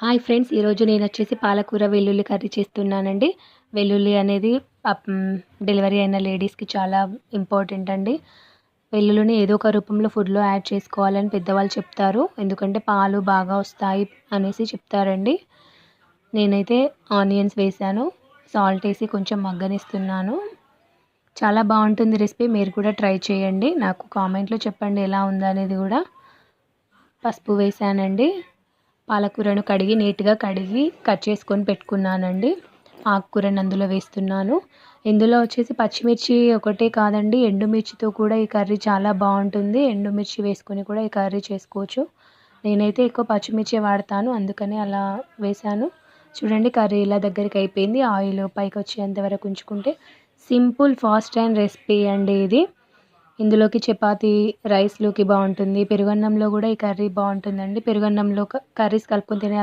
Hi friends, ఈరోజు నేను వచ్చేసి పాలకూర వెల్లుల్లి కర్రీ చేస్తున్నానండి. వెల్లుల్లి అనేది డెలివరీ అయిన లేడీస్కి చాలా ఇంపార్టెంట్ అండి. వెల్లుల్లిని ఏదో ఒక రూపంలో ఫుడ్లో యాడ్ చేసుకోవాలని పెద్దవాళ్ళు చెప్తారు. ఎందుకంటే పాలు బాగా వస్తాయి అనేసి చెప్తారండి. నేనైతే ఆనియన్స్ వేసాను, సాల్ట్ వేసి కొంచెం మగ్గనిస్తున్నాను. చాలా బాగుంటుంది రెసిపీ, మీరు కూడా ట్రై చేయండి. నాకు కామెంట్లో చెప్పండి ఎలా ఉందనేది కూడా. పసుపు వేసానండి. పాలకూరను కడిగి నీట్గా కట్ చేసుకొని పెట్టుకున్నానండి. ఆకుకూరను అందులో వేస్తున్నాను. ఇందులో వచ్చేసి పచ్చిమిర్చి ఒకటే కాదండి, ఎండుమిర్చితో కూడా ఈ కర్రీ చాలా బాగుంటుంది. ఎండుమిర్చి వేసుకొని కూడా ఈ కర్రీ చేసుకోవచ్చు. నేనైతే ఎక్కువ పచ్చిమిర్చి వాడతాను, అందుకని అలా వేసాను. చూడండి, కర్రీ ఇలా దగ్గరికి అయిపోయింది. ఆయిల్ పైకి వచ్చేంత వరకు ఉంచుకుంటే సింపుల్, ఫాస్ట్ అండ్ రెసిపీ అండి ఇది. ఇందులోకి చపాతీ, రైస్లోకి బాగుంటుంది. పెరుగన్నంలో కూడా ఈ కర్రీ బాగుంటుందండి. పెరుగన్నంలో కర్రీస్ కలుపుకొని తినే